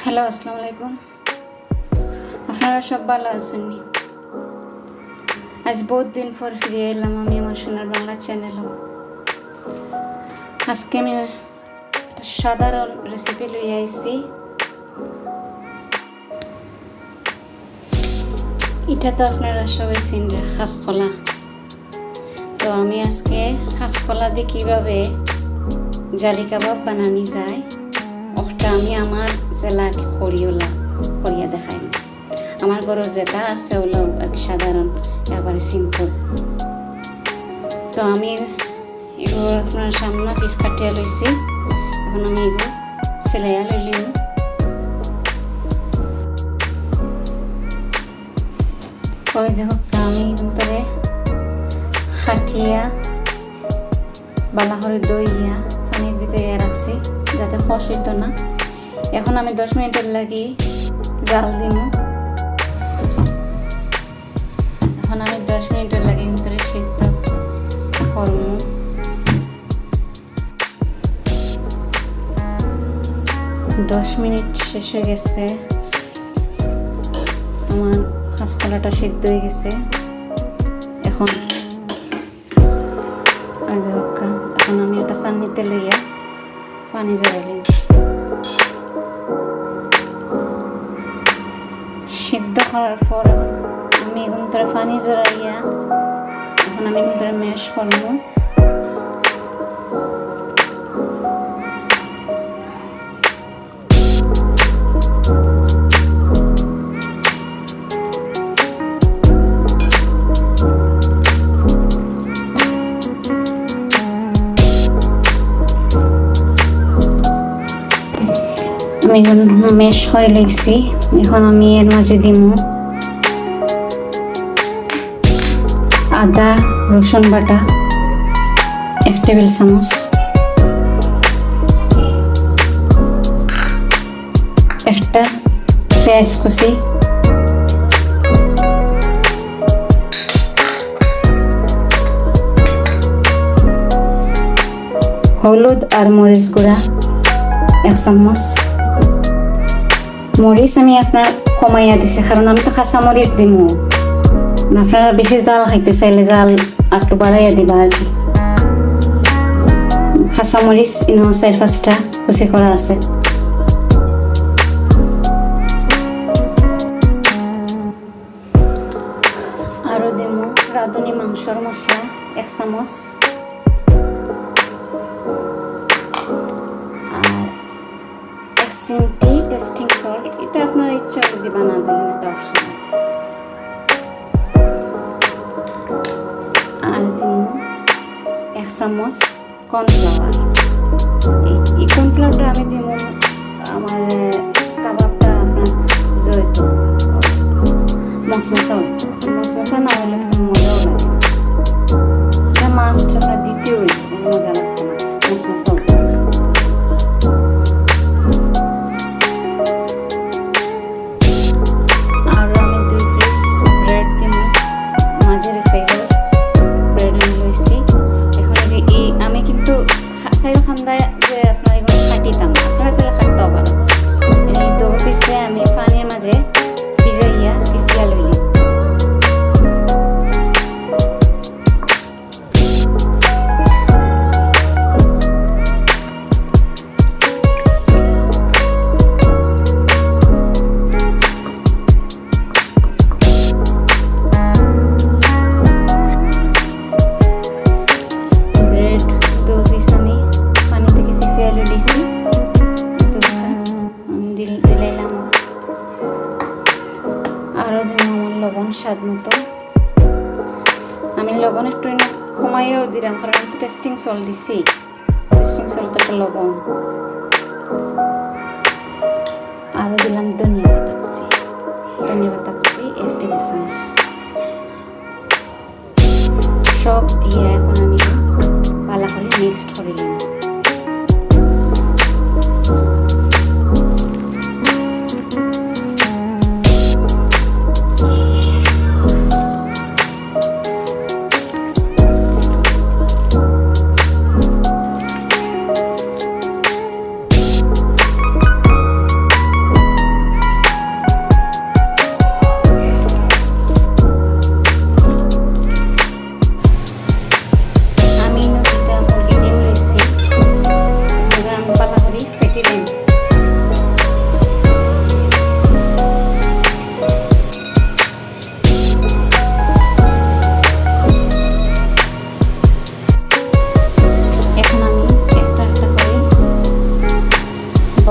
Hello, আসসালামু আলাইকুম। আপনারা সব ভালো আছেন? আজ বহুত দিন পর ফিরে এলাম আমি আমার সোনার বাংলা চ্যানেলও। আজকে আমি একটা সাধারণ রেসিপি লইয়া আইছি। এটা তো আপনারা সবাই চিনেন, কাঁচকলা। তো আমি আজকে কাঁচকলা দিয়ে কীভাবে জালি কাবাব বানানি যায় ওটা আমি আমার জেলা করিয়া দেখাই। আমার ঘরে যেটা আছে ওগুলো সাধারণ, একেবারে সিম্পল। তো আমি এগুলো আপনার সামনে পিস কাটিয়া লইছি। এখন আমি এগুলো সেলাইয়া লইলিম। ওই দেখো আমি ভিতরে খাটিয়া বালা করে দইয়া পানির ভিজাইয়া রাখছি যাতে খস হইত না। এখন আমি 10 মিনিটের লাগি জাল দিব। এখন আমি 10 মিনিটের লাগি ভিতরে সিদ্ধ করব। 10 মিনিট শেষ হয়ে গেছে, আমার কাঁচকলাটা সিদ্ধ হয়ে গেছে। এখন আমি একটা চান্নিতে লইয়া পানি জড়াইলাম। সিদ্ধ করার পর আমি এখন ধরে পানি জড়াইয়া এখন আমি ধরে ম্যাশ করবো। আমি এখন ম্যাশ করে লিখছি। এখন আমি এর মাঝে দিব আদা রসুন বাটা 1 টেবিল চামচ, একটা পেঁয়াজ কুচি, হলুদ আর মরিচ গুঁড়া 1 চামচ। মরিচ আমি আপনার কমাইয়া দিছি, কারণ আমি তো কাঁচা মরিচ দিব। আপনারা বেশি জাল খাইতে চাইলে জাল একটু বাড়াইয়া দিবা আর কি। কাঁচা মরিচ 4-5টা কুচি করা আছে। আরও দিব রাঁধুনি মাংসর মশলা 1 চামচ, আর 1 চিমটি টেস্টিং সল্ট। এটা আপনার ইচ্ছা দিবা, না দিলেন এটা অপশন। আর দিব 1 চামচ কর্নফ্লাওয়ার। এই কর্নফ্লাওয়ারটা আমি দিব আমার কাবাবটা আপনার জয়ত মশমশা না হলে মজাও লাগে। এটা মাছটা আপনার দিতেও মজা লাগবে না, মশমশা। আমি পানির মাঝে ভিজাইয়া সিফিয়া লইলি। ব্রেড 2 পিস আমি পানি থেকে সিফিয়া লইছি। দিলাম আরও দিন আমার লবণ স্বাদ মতো। আমি লবণ একটু কমাইও দিলাম, কারণ আমি তো টেস্টিং সল্ট দিছি। টেস্টিং সল্ট একটা লবণ। আরও দিলাম ধনিয়া পাতা কুচি 1 টেবিল চামচ। সব দিয়ে এখন আমি ভালো করে মিক্সড করে নিলাম।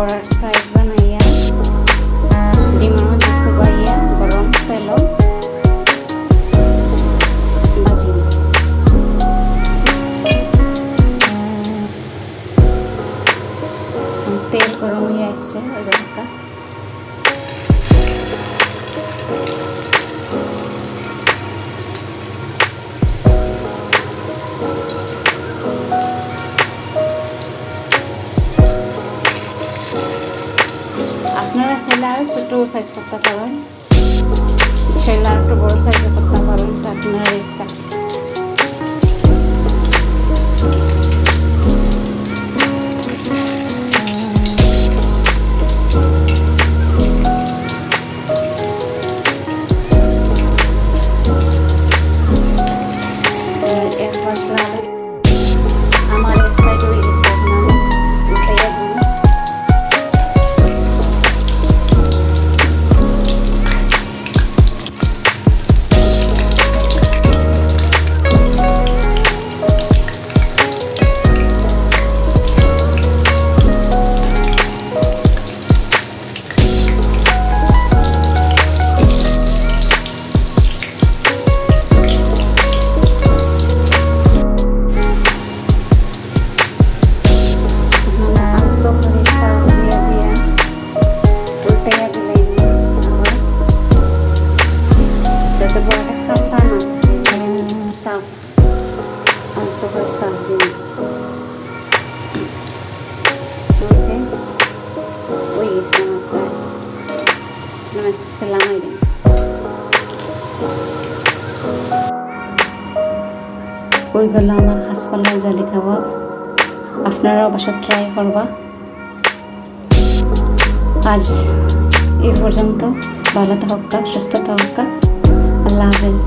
বড়ার সাইজ বানাইয়া ডিমের মধ্যে চুবাইয়া গরম তেলও ভাজি তেল গরম হয়ে যাচ্ছে ওই হালকা আপনারা চাইলে আরও ছোটো সাইজ করতে পারেন, চাইলে আর একটু বড়ো সাইজে করতে পারেন, এটা আপনার ইচ্ছা। এক পাশ লাল আমার এক সাইড হয়ে গেছে, আপনার উঠাইয়া দিন। ওই গেল আমার কাঁচকলার জালি কাবাব, আপনারাও বাসা ট্রাই করবা। আজ এই পর্যন্ত, ভালো থাকা, সুস্থ থাকা, আল্লাহ হাফেজ।